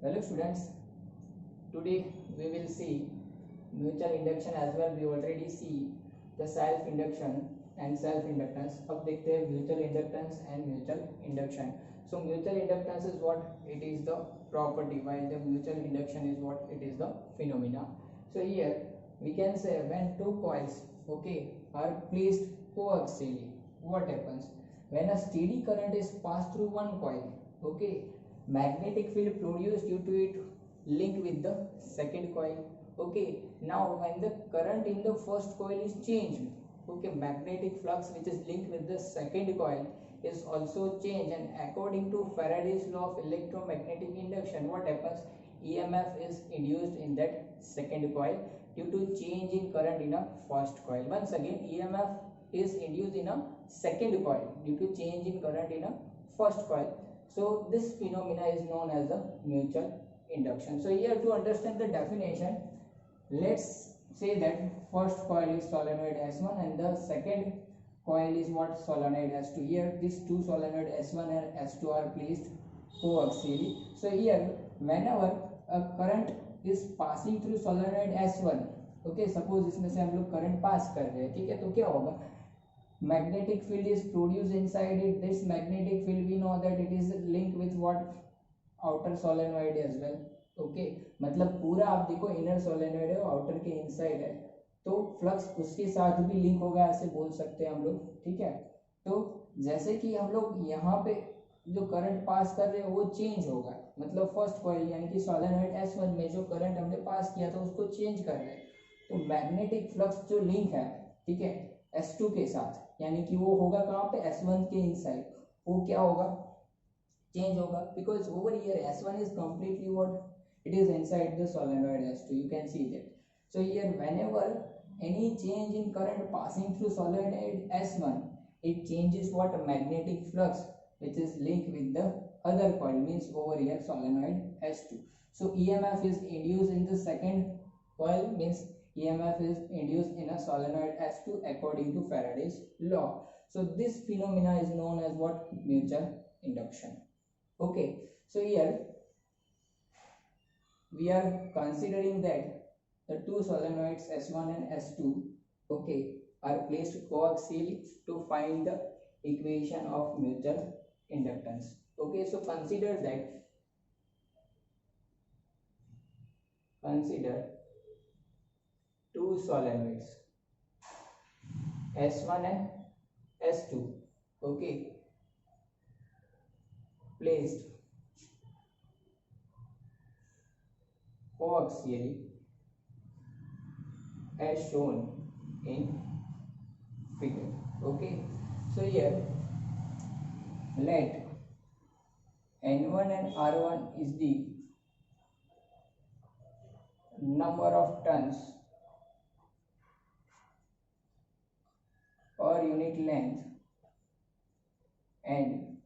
Hello students, today we will see mutual induction as well. We already see the self induction and self inductance. अब देखते हैं mutual inductance and mutual induction. So mutual inductance is what it is the property, while the mutual induction is what it is the phenomena. So here we can say when two coils are placed coaxially, what happens when a steady current is passed through one coil? Magnetic field produced due to it link with the second coil. Now when the current in the first coil is changed, magnetic flux which is linked with the second coil is also changed, and according to Faraday's law of electromagnetic induction, what happens? EMF is induced in that second coil due to change in current in a first coil. Once again, EMF is induced in a second coil due to change in current in a first coil. So this phenomena is known as the mutual induction. So here, to understand the definition, let's say that first coil is solenoid S1 and the second coil is what? Solenoid S2. Here these two solenoid S1 and S2 are placed coaxially. So here whenever a current is passing through solenoid S1, suppose इसमें से हम लोग current pass कर रहे हैं, ठीक है, तो क्या होगा? Magnetic field is produced inside it. This magnetic field, we know that it is linked with what? Outer solenoid as well. मतलब पूरा आप देखो इनर सोलेनोइड है, आउटर के इनसाइड है, तो फ्लक्स उसके साथ भी लिंक होगा, ऐसे बोल सकते हैं हम लोग, ठीक है। तो जैसे कि हम लोग यहाँ पे जो करंट पास कर रहे हैं वो चेंज होगा, मतलब फर्स्ट कॉइल यानी कि सोलेनोइड S1 में जो करंट हमने पास किया था उसको चेंज कर रहे हैं, तो मैग्नेटिक फ्लक्स जो लिंक है, ठीक है, S2 के साथ, यानी कि वो होगा कहाँ पे? S1 के इनसाइड, वो क्या होगा? चेंज होगा, because over here S1 is completely what? It is inside the solenoid S2. You can see that. So here whenever any change in current passing through solenoid S1, it changes what? Magnetic flux which is linked with the other coil, means over here solenoid S2. So EMF is induced in the second coil, means EMF is induced in a solenoid S2 according to Faraday's law. So this phenomena is known as what? Mutual induction. So here we are considering that the two solenoids S1 and S2 are placed coaxially to find the equation of mutual inductance. So consider two solenoids S1 and S2 placed coaxially as shown in figure. So here let N1 and R1 is the number of turns per unit length and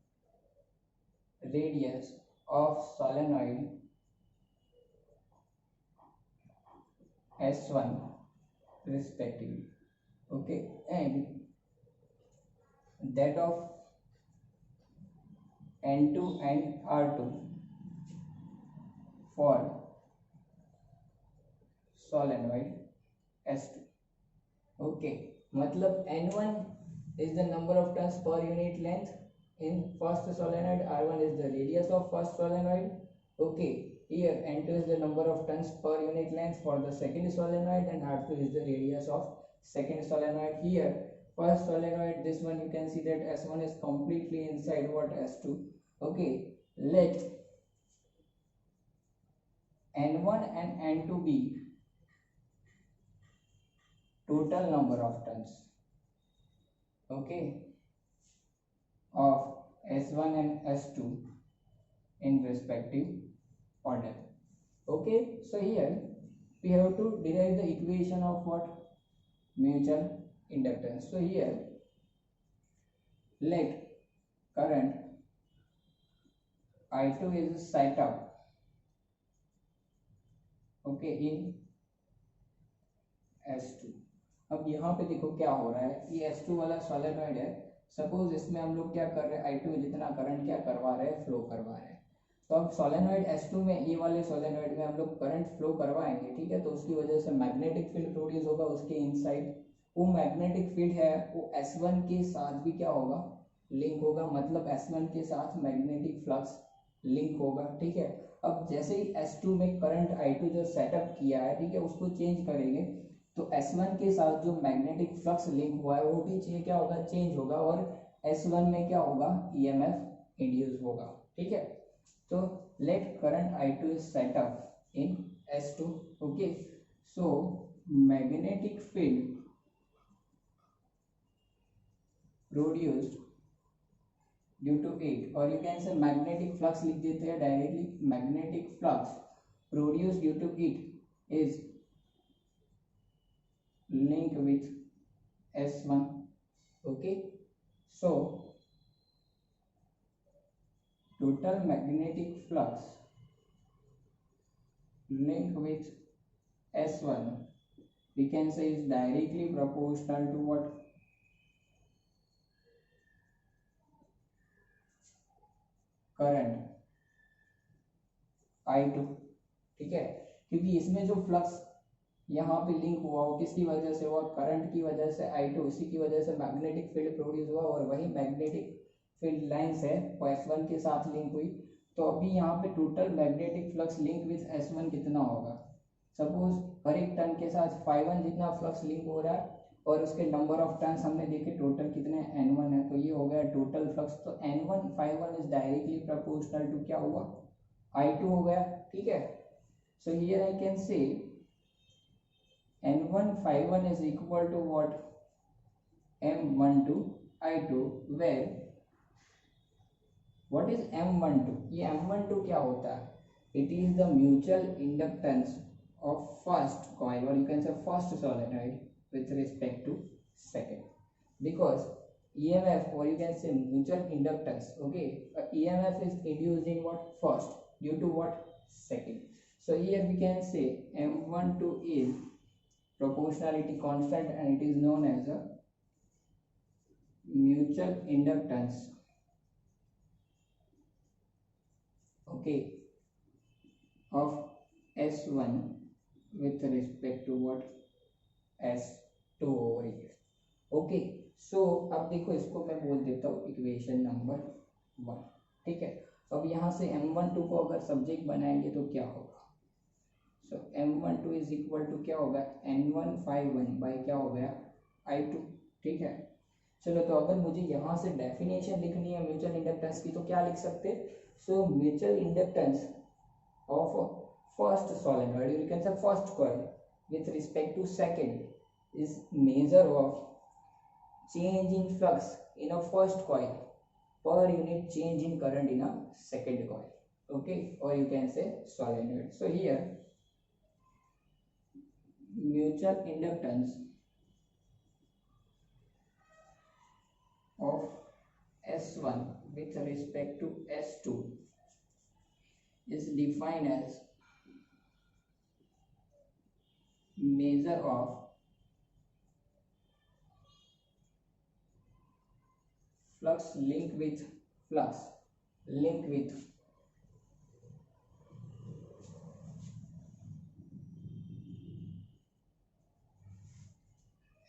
radius of solenoid S1 respectively, and that of N2 and R2 for solenoid S2. मतलब N1 is the number of turns per unit length in first solenoid, R1 is the radius of first solenoid. Here N2 is the number of turns per unit length for the second solenoid, and R2 is the radius of second solenoid. Here first solenoid, this one you can see that S1 is completely inside what? S2. Let N1 and N2 be total number of turns of S1 and S2 in respective order. So here we have to derive the equation of what? Mutual inductance. So here let current I2 is set up in S2. अब यहाँ पे देखो क्या हो रहा है, ये S2 वाला सोलेनोइड है, सपोज इसमें हम लोग क्या कर रहे हैं? I2 जितना करंट क्या करवा रहे हैं? फ्लो करवा रहे हैं। तो अब सोलेनोइड S2 में, ये वाले सोलेनोइड में हम लोग करंट फ्लो करवाएंगे, ठीक है, तो उसकी वजह से मैग्नेटिक फील्ड प्रोड्यूस होगा उसके इनसाइड। वो मैग्नेटिक फील्ड है वो S1 के साथ भी क्या होगा, लिंक होगा, मतलब S1 के साथ मैग्नेटिक फ्लक्स लिंक होगा, ठीक है। अब जैसे ही S2 में करंट I2 जो सेटअप किया है, ठीक है, उसको चेंज करेंगे तो S1 के साथ जो मैग्नेटिक फ्लक्स लिंक हुआ है वो भी क्या होगा, चेंज होगा, और S1 में क्या होगा, EMF इंड्यूस होगा, ठीक है। So let current I2 is set up in S2. Okay, so magnetic field produced due to it, or you can say magnetic flux लिख देते हैं directly, magnetic flux produced due to it is linked with S1. Okay, so total magnetic flux linked with S1 we can say is directly proportional to what, current I2, ठीक है, क्योंकि इसमें जो flux यहाँ पे लिंक हुआ वो किसकी वजह से हुआ, करंट की वजह से I2, उसी की वजह से मैग्नेटिक फील्ड प्रोड्यूस हुआ, और वही मैग्नेटिक फील्ड लाइंस है वो S1 के साथ लिंक हुई। तो अभी यहाँ पे total magnetic flux link with S1 कितना होगा, सपोज हर एक टर्न के साथ 5 जितना फ्लक्स लिंक हो रहा है, और उसके नंबर ऑफ टर्न्स हमने देखे टोटल कितने N1 है, तो ये हो गया टोटल फ्लक्स। तो N1 5 is directly proportional to क्या हुआ, I2 हो गया, ठीक है। सो हियर आई कैन से N1 5 is equal to what, M12 I2, where what is M12, ये M12 क्या होता है, it is the mutual inductance of first coil, or you can say first solenoid with respect to second, because EMF, or you can say mutual inductance, okay, EMF is induced in what, first, due to what, second. So here we can say M12 is proportionality constant, and it is known as a mutual inductance, okay, of S1 with respect to what, S2 over here, okay। सो अब देखो इसको मैं बोल देता हूँ equation number 1, ठीक है। अब यहाँ से M12 को अगर सब्जेक्ट बनाएंगे तो क्या होगा, सो M12 इज इक्वल टू क्या होगा, N1 बाई क्या हो गया, I2, ठीक है। चलो तो अगर मुझे यहाँ से डेफिनेशन लिखनी है म्यूचुअल इंडक्टेंस की तो क्या लिख सकते, so mutual inductance of first solenoid, you can say first coil with respect to second is measure of change in flux in a first coil per unit change in current in a second coil, okay, or you can say solenoid. So here mutual inductance of S1 with respect to S2 is defined as measure of flux link with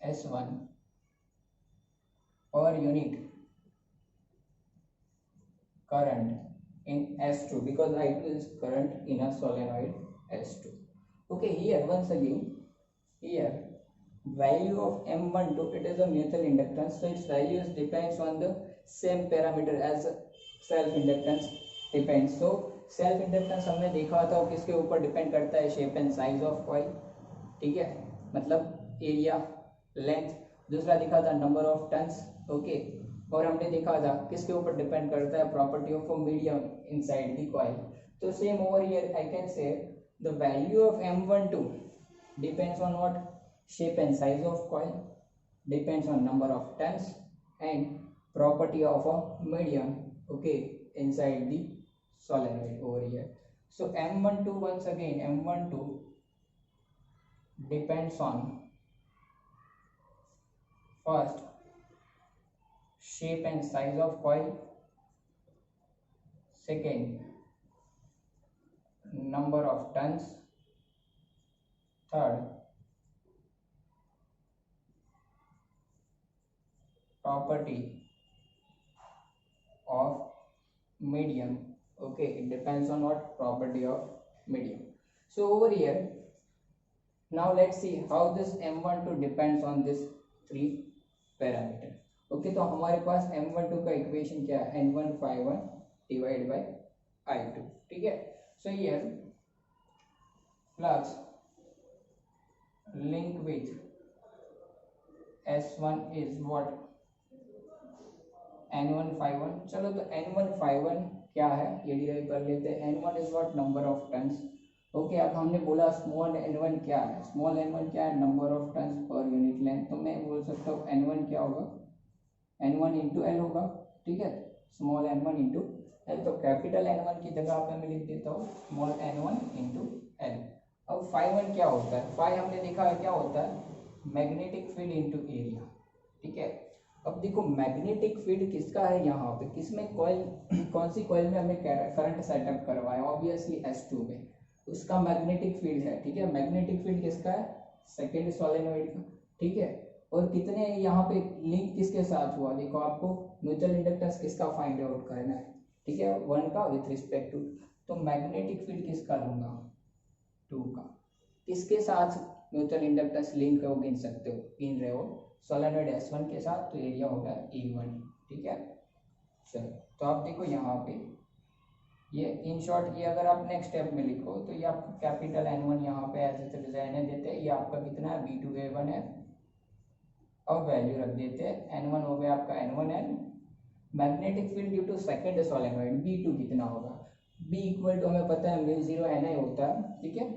S1 per unit current in S2, because I2 is current in a solenoid S2, okay। Here once again, here value of M12, it is a mutual inductance, so its values depends on the same parameter as self inductance depends। so self inductance हमने देखा था वो किसके ऊपर depend करता है, shape and size of coil, ठीक है, मतलब एरिया, लेंथ। दूसरा देखा था नंबर ऑफ टर्न्स, ओके, और हमने देखा था किसके ऊपर डिपेंड करता है, property of medium inside the coil. तो same over here I can say the value of M12 depends on what, shape and size of coil, depends on number of turns and property of a medium, okay, inside the solenoid over here. So M12 once again, M12 depends on first shape and size of coil, second number of turns, third property of medium. Okay, it depends on what property of medium. So over here, now let's see how this m12 depends on this three parameter. Okay, तो हमारे पास m12 का equation क्या है, n151 divide by I2. ठीक है, so here flux link with S1 is what, n151. चलो तो n151 क्या है ये डिराइव कर लेते हैं. n1 is what, number of turns. Okay, अब हमने बोला स्मॉल n1 क्या है, स्मॉल n1 क्या है, number of turns per unit length. तो मैं बोल सकता हूँ n1 क्या होगा, n1 इंटू एल होगा. ठीक है, स्मॉल n1 इंटू एल. तो कैपिटल n1 की जगह पे मैं लिख देता हूँ स्मॉल n1 इंटू एल. अब φ1 क्या होता है, फाई हमने देखा है क्या होता है, मैग्नेटिक फील्ड इंटू एरिया. ठीक है, अब देखो मैग्नेटिक फील्ड किसका है यहाँ पे, किसमें कॉइल, कौन सी कॉइल में हमें करंट सेटअप करवाया, ऑब्वियसली S2 में, उसका मैग्नेटिक फील्ड है. ठीक है, मैग्नेटिक फील्ड किसका है, सेकेंड सोलेनोइड का. ठीक है, और कितने यहाँ पे लिंक किसके साथ हुआ, देखो आपको म्यूचुअल इंडक्टेंस किसका फाइंड आउट करना है. ठीक है, 1 का विथ रिस्पेक्ट टू. तो मैग्नेटिक फील्ड किसका लूंगा, 2 का. किसके साथ म्यूचुअल इंडक्टेंस लिंक हो गिन सकते हो, गिन रहे हो सोलेनोइड S1 के साथ, तो एरिया होगा E1. ठीक है, चलो तो आप देखो यहाँ पे ये इन शॉर्ट, ये अगर आप नेक्स्ट स्टेप में लिखो तो ये आपका कैपिटल N1 यहाँ पे ऐसे रहने देते हैं, ये आपका कितना है B2A1 है. अब वैल्यू रख देते हैं, N1 हो गया आपका N1N. Magnetic field due to second solenoid B2 कितना होगा, B इक्वल टू हमें पता है μ0 NI होता है. ठीक है,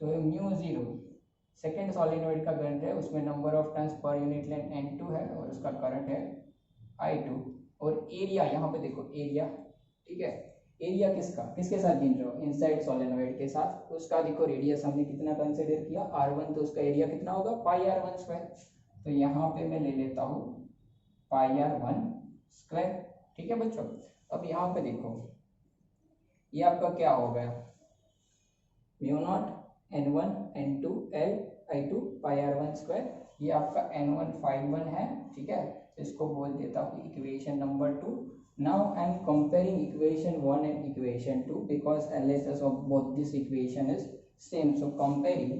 तो μ0 सेकेंड सोलेनोइड का करंट है, उसमें number of turns per unit length N2 है और उसका करंट है I2. और एरिया यहाँ पे देखो एरिया. ठीक है, एरिया किसका, किसके साथ गिन रहे हो, इनसाइड सोलेनोइड के साथ. उसका देखो रेडियस हमने कितना कंसीडर किया, R1, तो उसका एरिया कितना होगा पाई R1 स्क्वायर. तो यहाँ पे मैं ले लेता हूँ पाई R1 स्क्वायर. ठीक है बच्चों, अब यहाँ पे देखो ये आपका क्या हो गया, μ0 N1 N2 L I2 पाई R1 स्क्वायर. ये आपका N151 है. ठीक है, इसको बोल देता हूँ equation number 2. Now I am comparing equation 1 and equation 2 because LHS of both this equation is same. So comparing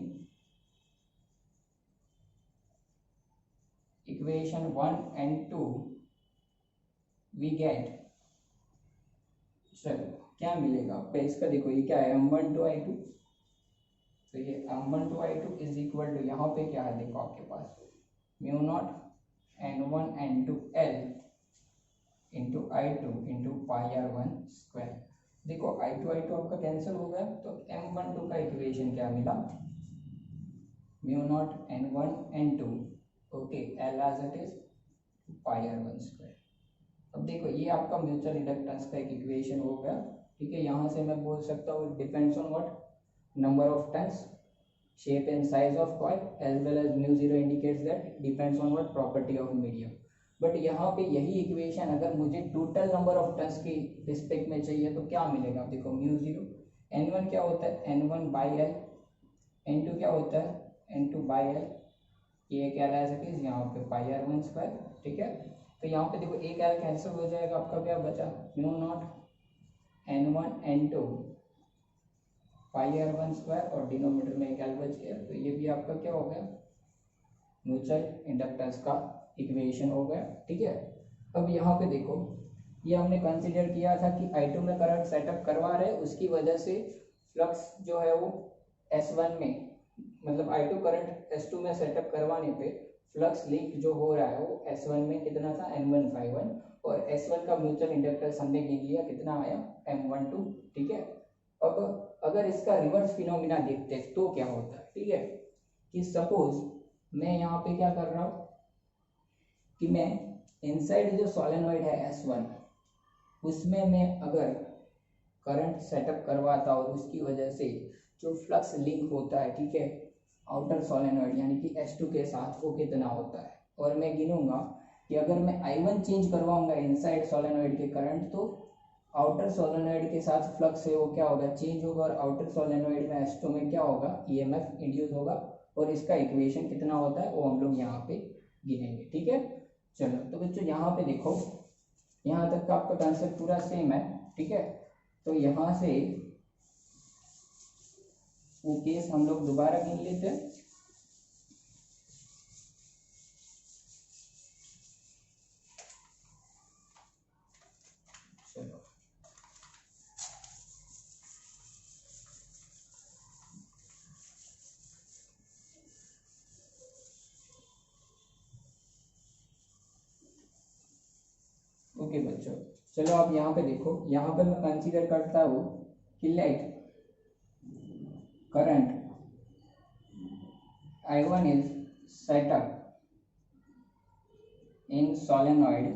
equation 1 and 2 we get, चलो क्या मिलेगा पे इसका, देखो ये क्या है M12 I2. तो ये M12 I2 is equal to यहाँ पे क्या है, देखो आपके पास μ0 N1 N2 L into I2 into pi R1 square. देखो I2 आपका कैंसिल हो गया, तो M12 का इक्वेशन क्या मिला, μ0 N1 N2 okay L as it is pi R1 square. अब देखो ये आपका म्यूचुअल इंडक्टेंस का एक इक्वेशन हो गया. ठीक है, यहाँ से मैं बोल सकता हूँ depends on what, number of turns, shape and size of coil, as well as μ0 indicates that depends on what property of medium. But यहाँ पे यही इक्वेशन अगर मुझे टोटल नंबर ऑफ टर्न्स की रिस्पेक्ट में चाहिए तो क्या मिलेगा, देखो μ0 N1 क्या होता है N1 बाई L, N2 क्या होता है N2 बाई L. ये क्या रहा है यहाँ पे पाई R1 स्क्वायर. ठीक है, तो यहाँ पे देखो एक L कैंसिल हो जाएगा, आपका क्या बचा μ0 N1 N2 पाई R1 स्क्वायर और डिनोमिनेटर में एक L बच गया. तो ये भी आपका क्या हो गया, म्यूचुअल इंडक्टेंस का इक्वेशन हो गया. ठीक है, अब यहाँ पे देखो ये हमने कंसीडर किया था कि I2 में करंट सेटअप करवा रहे, उसकी वजह से फ्लक्स जो है वो S1 में, मतलब I2 करंट S2 में सेटअप करवाने पे फ्लक्स लिंक जो हो रहा है वो S1 में कितना था N151, और S1 का म्यूचुअल इंडक्टेंस हमने गिन लिया कितना आया M12. ठीक है, अब अगर इसका रिवर्स फिनोमिना देखते हैं तो क्या होता है. ठीक है, कि सपोज मैं यहाँ पे क्या कर रहा हूँ कि मैं इनसाइड जो सोलेनोइड है S1 उसमें मैं अगर करंट सेटअप करवाता और उसकी वजह से जो फ्लक्स लिंक होता है, ठीक है, आउटर सोलेनोइड यानी कि S2 के साथ, वो कितना होता है. और मैं गिनूंगा कि अगर मैं I1 चेंज करवाऊंगा इनसाइड सोलेनोइड के करंट तो आउटर सोलेनोइड के साथ फ्लक्स है वो क्या होगा, चेंज होगा, और आउटर सोलेनोइड में S2 में क्या होगा, EMF इंड्यूस होगा, और इसका इक्वेशन कितना होता है वो हम लोग यहाँ पे गिनेंगे। ठीक है, चलो तो बच्चों यहाँ पे देखो, यहाँ तक का आपका कंसेप्ट पूरा सेम है। ठीक है, तो यहाँ से वो केस हम लोग दोबारा गिन लेते हैं। चलो ओके बच्चों, चलो आप यहाँ पे देखो, यहाँ पे मैं कंसीडर करता हूँ कि let current I1 is set up in solenoid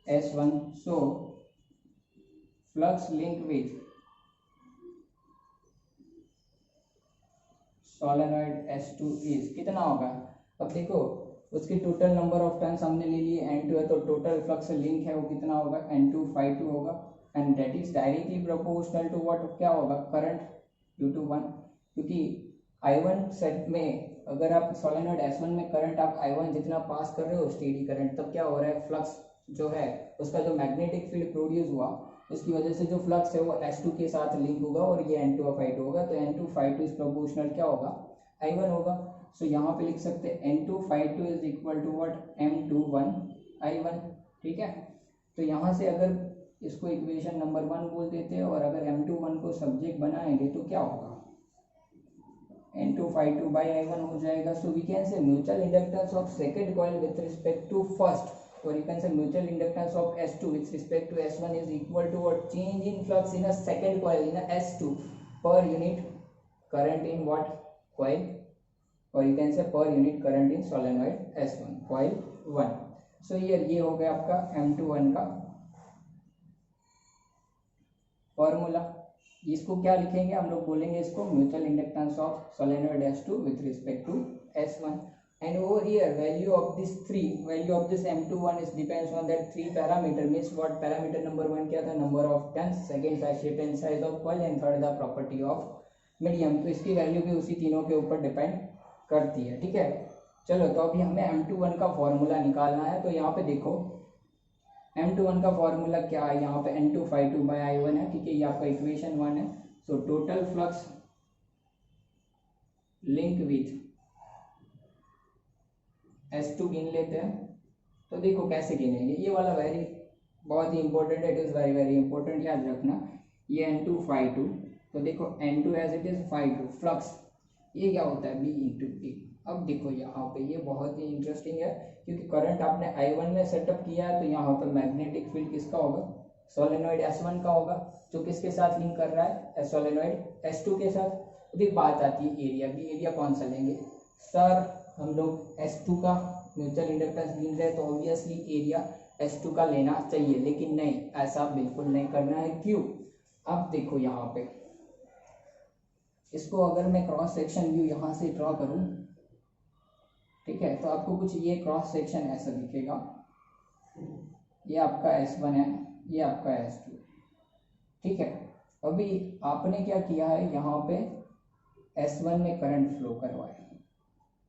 S1, so flux link with solenoid S2 is कितना होगा। अब देखो उसकी टोटल नंबर ऑफ टर्न्स हमने ले लिए, N2 है, तो टोटल फ्लक्स लिंक है वो कितना होगा, N2 ∅2 होगा, and that is directly proportional to what, क्या होगा, करंट U21, क्योंकि I1 सेट में अगर आप सोलेनोइड S1 में करंट आप I1 जितना पास कर रहे हो स्टेडी करंट, तब क्या हो रहा है, फ्लक्स जो है उसका जो मैग्नेटिक फील्ड प्रोड्यूस हुआ उसकी वजह से जो फ्लक्स है वो S2 के साथ लिंक होगा, और ये N2 और ∅2 होगा, तो N2 ∅2 इज प्रोपोर्शनल क्या होगा, I1 होगा। सो यहाँ पे लिख सकते हैं N2 ∅2 is equal to what, M21 I1। ठीक है, तो यहाँ से अगर इसको इक्वेशन नंबर 1 बोल देते हैं, और अगर M21 को सब्जेक्ट बनाएंगे तो क्या होगा, N2 ∅2 by I1 हो जाएगा। So we can say mutual inductance of second coil with respect to first, or you can say mutual inductance of S2 with respect to S1 is equal to what, change in flux in a second coil in a S2 per unit current in what coil, or you can say per unit current in solenoid S1 coil 1। so here ये हो गया आपका M21 का formula. इसको क्या लिखेंगे हम लोग, बोलेंगे इसको mutual inductance of solenoid S2 with respect to S1, and over here value of this M21 is depends on that three parameter, means what, parameter number 1 क्या था, number of turns, second था shape and size of coil, and third the property of medium, तो इसकी value भी उसी तीनों के ऊपर डिपेंड करती है। ठीक है, चलो तो अभी हमें M21 का फॉर्मूला निकालना है। तो यहाँ पे देखो M21 का फॉर्मूला क्या है, यहाँ पे N2 ∅2 by I1 है, ठीक है, ये आपका इक्वेशन 1 है। So total flux link with S2 गिन लेते हैं। तो देखो कैसे गिनेंगे, ये वाला बहुत ही इंपॉर्टेंट है, it is very very important, याद रखना। ये N2 ∅2, तो देखो N2 as it is ∅2 flux, ये क्या होता है, B इंटू टी। अब देखो यहाँ पे ये बहुत ही इंटरेस्टिंग है, क्योंकि करंट आपने I1 में सेटअप किया है, तो यहाँ पे मैग्नेटिक फील्ड किसका होगा, सोलेनोइड S1 का होगा, जो किसके साथ लिंक कर रहा है, सोलेनोइड S2 के साथ। अभी बात आती है एरिया की, एरिया कौन सा लेंगे सर, हम लोग S2 का म्यूचुअल इंडक्टेंस गिन रहे हैं, तो ऑब्वियसली एरिया S2 का लेना चाहिए, लेकिन नहीं, ऐसा बिल्कुल नहीं करना है। क्यों, अब देखो यहाँ पे इसको अगर मैं क्रॉस सेक्शन व्यू यहाँ से ड्रॉ करूँ, ठीक है, तो आपको कुछ ये क्रॉस सेक्शन ऐसा दिखेगा, ये आपका S1 है, ये आपका S2, ठीक है। अभी आपने क्या किया है, यहाँ पे S1 में करंट फ्लो करवाया,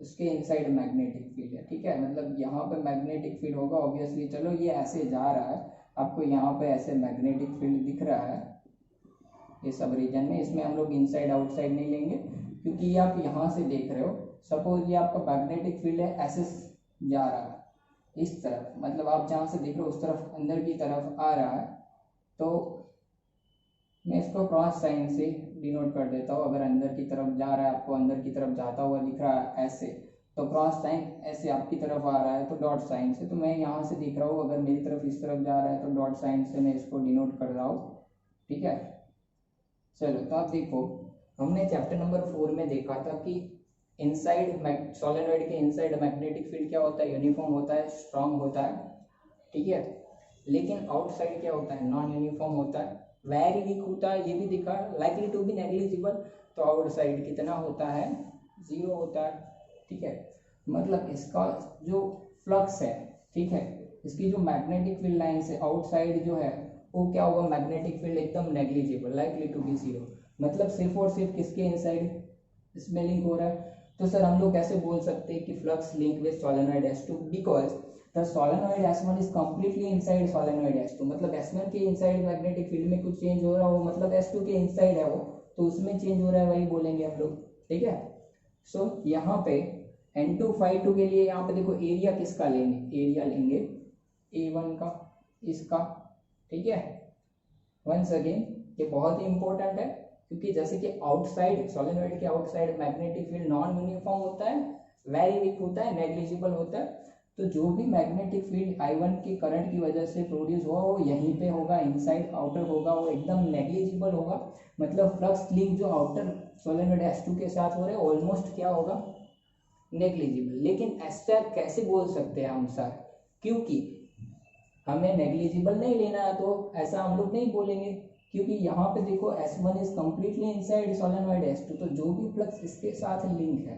उसके इनसाइड मैग्नेटिक फील्ड है, ठीक है, मतलब यहाँ पे मैग्नेटिक फील्ड होगा ऑब्वियसली। चलो ये ऐसे जा रहा है, आपको यहाँ पे ऐसे मैग्नेटिक फील्ड दिख रहा है ये सब रीजन में, इसमें हम लोग इनसाइड आउटसाइड नहीं लेंगे, क्योंकि ये आप यहाँ से देख रहे हो, सपोज ये आपका मैग्नेटिक फील्ड है, ऐसे जा रहा है इस तरफ, मतलब आप जहाँ से देख रहे हो उस तरफ अंदर की तरफ आ रहा है, तो मैं इसको क्रॉस साइन से डिनोट कर देता हूँ। अगर अंदर की तरफ जा रहा है, आपको अंदर की तरफ जाता हुआ दिख रहा है ऐसे, तो क्रॉस साइन, ऐसे आपकी तरफ आ रहा है तो डॉट साइन से, तो मैं यहाँ से देख रहा हूँ, अगर मेरी तरफ इस तरफ जा रहा है तो डॉट साइन से मैं इसको डिनोट कर रहा हूँ, ठीक है। चलो तो आप देखो, हमने चैप्टर नंबर 4 में देखा था कि इनसाइड सोलेनोइड के इनसाइड मैग्नेटिक फील्ड क्या होता है, यूनिफॉर्म होता है, स्ट्रांग होता है, ठीक है, लेकिन आउटसाइड क्या होता है, नॉन यूनिफॉर्म होता है, वेरी वीक होता है, ये भी दिखा, लाइकली टू बी नेग्लिजिबल, तो आउटसाइड कितना होता है, 0 होता है, ठीक है। मतलब इसका जो फ्लक्स है, ठीक है, इसकी जो मैग्नेटिक फील्ड लाइन से आउटसाइड जो है वो क्या होगा, मैग्नेटिक फील्ड एकदम negligible, likely to be zero. मतलब सिर्फ और सिर्फ किसके इनसाइड इसमें लिंक हो रहा है। तो सर हम लोग कैसे बोल सकते हैं कि flux link with solenoid S2, because the solenoid S1 is completely inside solenoid S2। मतलब S1 के इनसाइड मैग्नेटिक फील्ड में कुछ चेंज हो रहा हो, मतलब S2 के इनसाइड है वो, तो उसमें चेंज हो रहा है, वही बोलेंगे हम लोग, ठीक है। सो यहाँ पे N2 phi 2 के लिए यहाँ पे देखो एरिया किसका लेंगे, एरिया लेंगे A1 का, इसका, ठीक है। वंस अगेन ये बहुत ही इंपॉर्टेंट है, क्योंकि जैसे कि आउटसाइड सोलेनोइड के outside magnetic field non uniform होता है, वेरी वीक होता है, नेग्लिजिबल होता है। तो जो भी मैग्नेटिक फील्ड I1 के करंट की वजह से प्रोड्यूस हुआ वो यहीं पे होगा, इनसाइड आउटर होगा, वो एकदम नेग्लिजिबल होगा। मतलब फ्लक्स लिंक जो आउटर सोलेनोइड S2 के साथ हो रहे हैं ऑलमोस्ट क्या होगा, नेग्लिजिबल। लेकिन ऐसा कैसे बोल सकते हैं हम सर, क्योंकि हमें नेग्लिजिबल नहीं लेना है, तो ऐसा हम लोग नहीं बोलेंगे, क्योंकि यहाँ पे देखो S1 is completely inside solenoid S2, तो जो भी फ्लक्स इसके साथ लिंक है,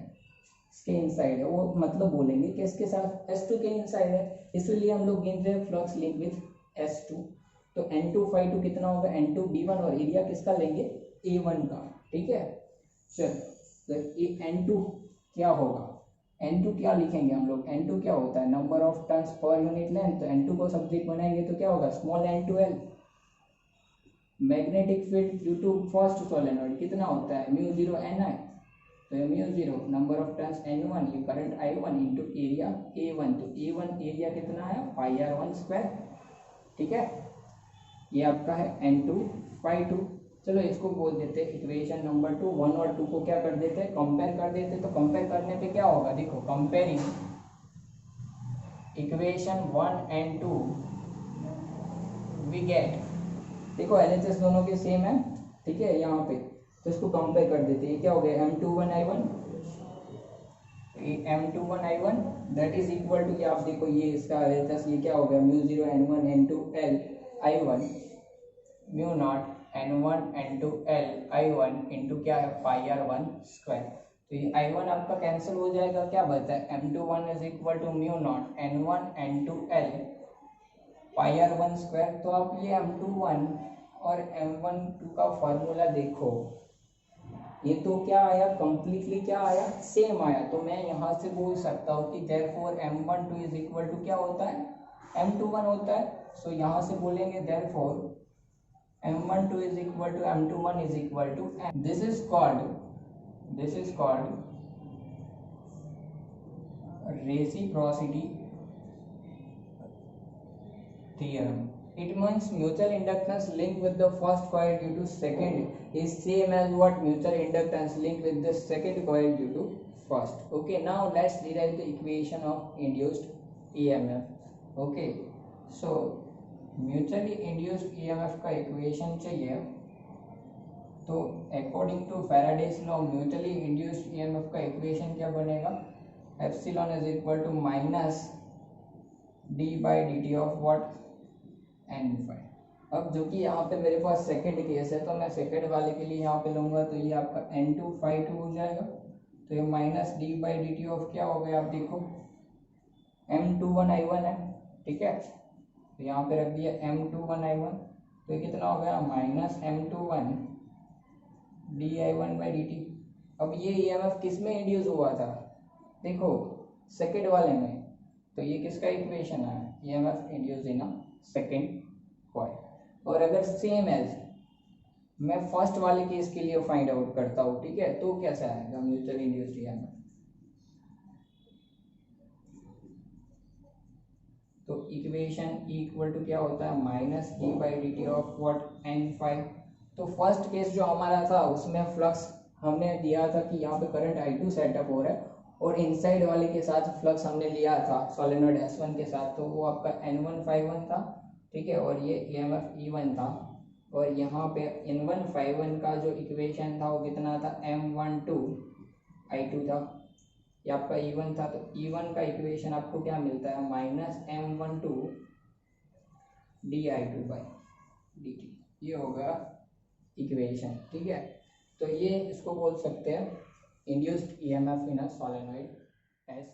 इसके इनसाइड है, वो मतलब बोलेंगे कि इसके साथ S2 के इनसाइड है, इसलिए हम लोग गिन रहे हैं फ्लक्स लिंक विथ S2। तो N2 phi 2 कितना होगा, N2 B1, और एरिया किसका लेंगे, A1 का, ठीक है। चल तो N2 क्या होगा, N2 क्या लिखेंगे हम लोग, N2 क्या होता है, number of turns per unit length. तो N2 को सब्जेक्ट बनाएंगे तो क्या होगा, small n2l। Magnetic field due to first solenoid कितना होता है, μ0 ni, तो μ0 नंबर ऑफ टर्न्स n1, ये current I1 into area A1, तो A1 एरिया कितना है, पाई r1 स्क्वायर, ठीक है। ये आपका है N2 phi 2। चलो इसको बोल देते हैं इक्वेशन नंबर 2। 1 और 2 को क्या कर देते हैं, कंपेयर कर देते हैं। तो कंपेयर करने पे क्या होगा, देखो comparing equation 1 and 2 we get, देखो LHS दोनों के सेम है, ठीक है यहाँ पे। तो इसको कंपेयर कर देते हैं, क्या हो गया, M21 I1, M21 I1 that is equal to, आप देखो ये इसका LHS, ये क्या हो गया, μ0 n1 n2 l I1 μ0 n1 n2 l I1 into क्या है, पाई r1 स्क्वायर। तो ये I1 आपका कैंसिल हो जाएगा, क्या बचता है, M21 is equal to μ0 n1 n2 l pi r1 square. तो आप ये M21 और M12 का फॉर्मूला देखो, ये तो क्या आया, कंप्लीटली क्या आया, सेम आया। तो मैं यहाँ से बोल सकता हूँ कि therefore M12 is equal to क्या होता है, M21 होता है। सो यहाँ से बोलेंगे therefore M12 is equal to M21 is equal to M. This is called reciprocity theorem. It means mutual inductance linked with the first coil due to second is same as what mutual inductance linked with the second coil due to first. Okay, now let's derive the equation of induced EMF. Okay, so mutually induced EMF का equation चाहिए, तो according to Faraday's law mutually induced EMF का equation क्या बनेगा, epsilon is equal to minus d by d t of what, n5। अब जो कि यहाँ पे मेरे पास सेकंड केस है, तो मैं सेकंड वाले के लिए यहाँ पे लूँगा, तो ये आपका n2 phi 2 हो जाएगा। तो ये minus d by d t of क्या हो गया, आप देखो M21 I1 है, ठीक है। तो यहाँ पे रख दिया M21 I1, तो ये कितना हो गया, minus M21 di1 by d T. अब ये EMF किस में इंड्यूस हुआ था, देखो सेकेंड वाले में, तो ये किसका इक्वेशन है, EMF induce in a second coil. और अगर सेम एज मैं फर्स्ट वाले केस के लिए फाइंड आउट करता हूँ, ठीक है, तो कैसा आएगा म्यूचुअल इंड्यूस्ड EMF, तो इक्वेशन इक्वल टू क्या होता है, minus d by d t of what, n5। तो फर्स्ट केस जो हमारा था उसमें फ्लक्स हमने दिया था कि यहाँ पे करंट I2 सेटअप हो रहा है, और इनसाइड वाले के साथ फ्लक्स हमने लिया था सोलेनोइड S1 के साथ, तो वो आपका N151 था, ठीक है, और ये EMF E1 था। और यहाँ पे N151 का जो इक्वेशन था वो कितना था, M12 I2 था, ये आपका E1 था। तो E1 का इक्वेशन आपको क्या मिलता है, minus M12 di2 by dt, ये होगा इक्वेशन, ठीक है। तो ये इसको बोल सकते हैं इंड्यूस्ड EMF इन अ सोलेनोइड S